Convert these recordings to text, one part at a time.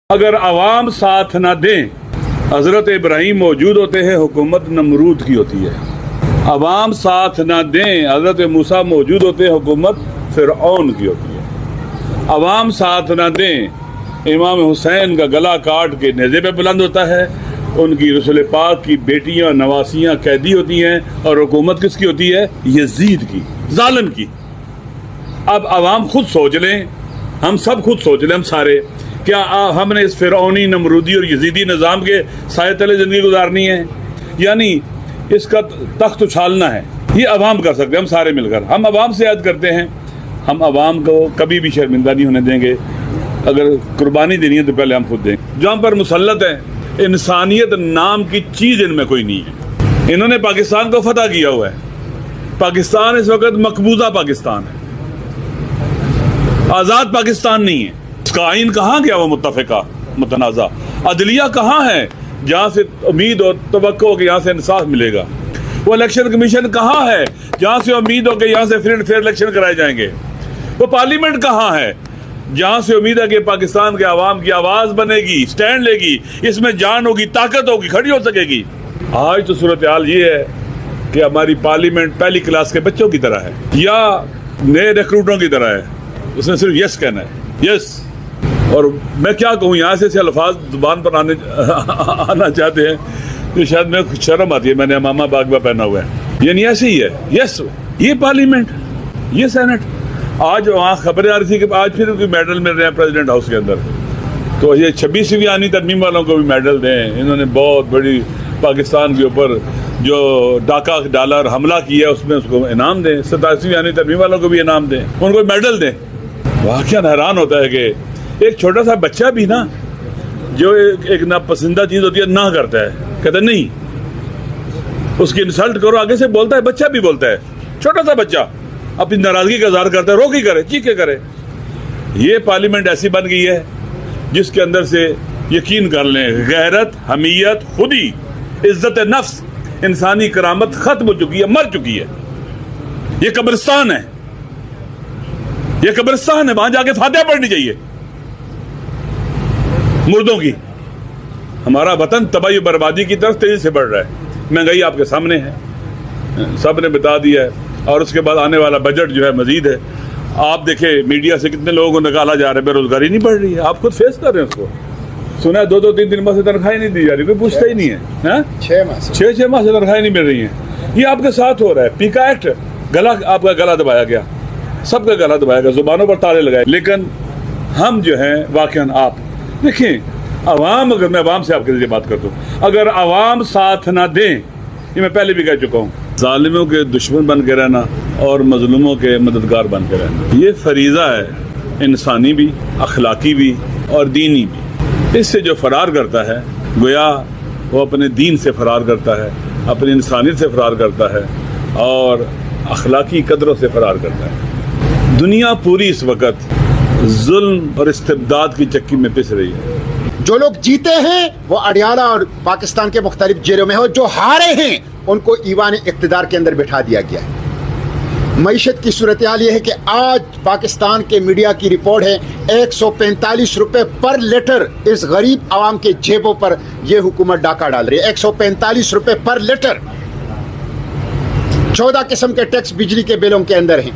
اگر عوام ساتھ نہ دیں، حضرت ابراہیم موجود ہوتے ہیں، حکومت نمرود کی ہوتی ہے۔ عوام ساتھ نہ دیں، حضرت موسیٰ موجود ہوتے ہیں، حکومت فرعون کی ہوتی ہے۔ عوام ساتھ نہ دیں، امام حسین کا گلا کاٹ کے نیزے پہ بلند ہوتا ہے، ان کی رسول پاک کی بیٹیاں نواسیاں قیدی ہوتی ہیں، اور حکومت کس کی ہوتی ہے؟ یزید کی، ظالم کی۔ اب عوام خود سوچ لیں، ہم سب خود سوچ لیں، ہم سارے، کیا ہم نے اس فرعونی نمرودی اور یزیدی نظام کے سائے تلے زندگی گزارنی ہے؟ یعنی اس کا تخت اچھالنا ہے؟ یہ عوام کر سکتے ہیں، ہم سارے مل کر۔ ہم عوام سے عہد کرتے ہیں، ہم عوام کو کبھی بھی شرمندہ نہیں ہونے دیں گے۔ اگر قربانی دینی ہے تو پہلے ہم خود دیں۔ جو ہم پر مسلط ہے، انسانیت نام کی چیز ان میں کوئی نہیں ہے۔ انہوں نے پاکستان کو فتح کیا ہوا ہے۔ پاکستان اس وقت مقبوضہ پاکستان ہے، آزاد پاکستان نہیں ہے۔ اس کا آئین کہاں گیا؟ وہ متفقہ متنازع عدلیہ کہاں ہے جہاں سے امید اور توقع ہو کہ یہاں سے انصاف ملے گا؟ وہ الیکشن کمیشن کہاں ہے جہاں سے امید ہو کہ یہاں سے فری فیئر الیکشن کرائے جائیں گے؟ وہ پارلیمنٹ کہاں ہے جہاں سے امید ہے کہ پاکستان کے عوام کی آواز بنے گی، سٹینڈ لے گی، اس میں جان ہوگی، طاقت ہوگی، کھڑی ہو سکے گی؟ آج تو صورتحال یہ ہے کہ ہماری پارلیمنٹ پہلی کلاس کے بچوں کی طرح ہے، یا نئے ریکروٹوں کی طرح ہے۔ اس نے صرف یس کہنا ہے، یس۔ اور میں کیا کہوں، یہاں سے الفاظ زبان پر آنا چاہتے ہیں تو شاید میں شرم آتی ہے، میں نے امامہ باغبہ پہنا ہوا ہے، یعنی ایسے ہی ہے، یس۔ یہ پارلیمنٹ، یہ سینٹ۔ آج وہاں خبریں آ رہی تھی کہ آج پھر کوئی میڈل مل رہے ہیں پریزیڈنٹ ہاؤس کے اندر، تو یہ 26ویں آئینی ترمیم والوں کو بھی میڈل دیں۔ انہوں نے بہت بڑی پاکستان کے اوپر جو ڈاکہ ڈالا اور حملہ کیا، اس میں اس کو انعام دیں۔ 27ویں آئینی ترمیم والوں کو بھی انعام دیں، ان کو میڈل دیں۔ واقعاً حیران ہوتا ہے کہ ایک چھوٹا سا بچہ بھی نا، جو ایک ناپسندہ چیز ہوتی ہے نہ کرتا ہے، کہتا ہے نہیں، اس کی انسلٹ کرو، آگے سے بولتا ہے، بچہ بھی بولتا ہے، چھوٹا سا بچہ اپنی ناراضگی کا اظہار کرتا ہے، رو کے کرے، چیخ کے کرے۔ یہ پارلیمنٹ ایسی بن گئی ہے جس کے اندر سے یقین کر لیں غیرت، حمیت، خودی، عزت نفس، انسانی کرامت ختم ہو چکی ہے، مر چکی ہے۔ یہ قبرستان ہے، یہ قبرستان ہے، وہاں جا کے فاتحہ پڑھنی چاہیے مردوں کی۔ ہمارا وطن تباہی و بربادی کی طرف تیزی سے بڑھ رہا ہے، مہنگائی آپ کے سامنے ہے، سب نے بتا دیا ہے، اور اس کے بعد آنے والا بجٹ جو ہے مزید ہے۔ آپ دیکھیں میڈیا سے کتنے لوگوں کو نکالا جا رہا ہے، بے روزگاری نہیں بڑھ رہی ہے، آپ خود فیس کر رہے ہیں اس کو۔ سنا ہے 2-3 ماہ سے تنخواہیں نہیں دی جا رہی، کوئی پوچھتا ہی نہیں ہے۔ 6 ماہ سے تنخواہیں نہیں مل رہی ہیں۔ یہ آپ کے ساتھ ہو رہا ہے۔ پیکا ایکٹ، گلا، آپ کا گلا دبایا گیا، سب کا گلا دبایا گیا، زبانوں پر تالے لگائے۔ لیکن ہم جو ہیں واقعاً، آپ دیکھیں عوام، اگر میں عوام سے آپ کے ذریعے بات کرتا ہوں، اگر عوام ساتھ نہ دیں، یہ میں پہلے بھی کہہ چکا ہوں، ظالموں کے دشمن بن کے رہنا اور مظلوموں کے مددگار بن کے رہنا، یہ فریضہ ہے، انسانی بھی، اخلاقی بھی اور دینی بھی۔ اس سے جو فرار کرتا ہے، گویا وہ اپنے دین سے فرار کرتا ہے، اپنی انسانیت سے فرار کرتا ہے، اور اخلاقی قدروں سے فرار کرتا ہے۔ دنیا پوری اس وقت ظلم اور استبداد کی چکی میں پس رہی ہے۔ جو لوگ جیتے ہیں وہ اڈیالہ اور پاکستان کے مختلف جیلوں میں ہو، جو ہارے ہیں ان کو ایوان اقتدار کے اندر بٹھا دیا گیا ہے۔ معیشت کی صورتحال یہ ہے کہ آج پاکستان کے میڈیا کی رپورٹ ہے 145 روپے پر لیٹر اس غریب عوام کے جیبوں پر یہ حکومت ڈاکہ ڈال رہی ہے۔ 145 روپے پر لیٹر۔ 14 قسم کے ٹیکس بجلی کے بلوں کے اندر ہیں،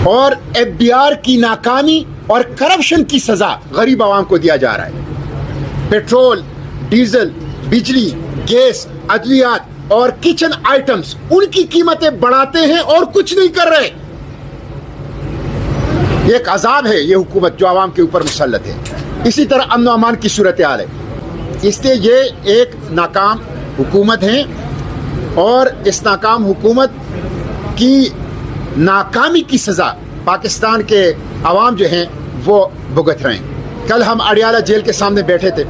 اور FBR کی ناکامی اور کرپشن کی سزا غریب عوام کو دیا جا رہا ہے۔ پیٹرول، ڈیزل، بجلی، گیس، ادویات اور کچن آئٹمز، ان کی قیمتیں بڑھاتے ہیں اور کچھ نہیں کر رہے۔ ایک عذاب ہے یہ حکومت جو عوام کے اوپر مسلط ہے۔ اسی طرح امن و امان کی صورتحال ہے۔ اس لیے یہ ایک ناکام حکومت ہے، اور اس ناکام حکومت کی ناکامی کی سزا پاکستان کے عوام جو ہیں وہ بھگت رہے ہیں۔ کل ہم اڈیالہ جیل کے سامنے بیٹھے تھے،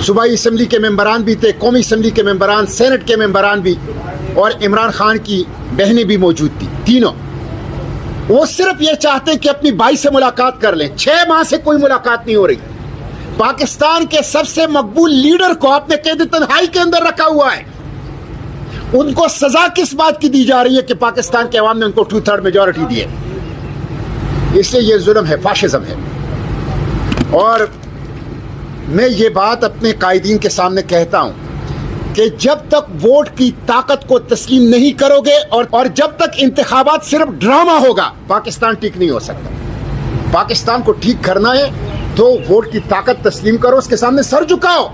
صوبائی اسمبلی کے ممبران بھی تھے، قومی اسمبلی کے ممبران، سینٹ کے ممبران بھی، اور عمران خان کی بہنیں بھی موجود تھی، تینوں۔ وہ صرف یہ چاہتے ہیں کہ اپنی بھائی سے ملاقات کر لیں۔ 6 ماہ سے کوئی ملاقات نہیں ہو رہی۔ پاکستان کے سب سے مقبول لیڈر کو آپ نے قید تنہائی کے اندر رکھا ہوا ہے۔ ان کو سزا کس بات کی دی جا رہی ہے کہ پاکستان کے عوام نے ان کو 2/3 میجورٹی دی ہے؟ اس لیے یہ ظلم ہے، فاشزم ہے۔ اور میں یہ بات اپنے قائدین کے سامنے کہتا ہوں کہ جب تک ووٹ کی طاقت کو تسلیم نہیں کرو گے اور جب تک انتخابات صرف ڈرامہ ہوگا، پاکستان ٹھیک نہیں ہو سکتا۔ پاکستان کو ٹھیک کرنا ہے تو ووٹ کی طاقت تسلیم کرو، اس کے سامنے سر جھکاؤ۔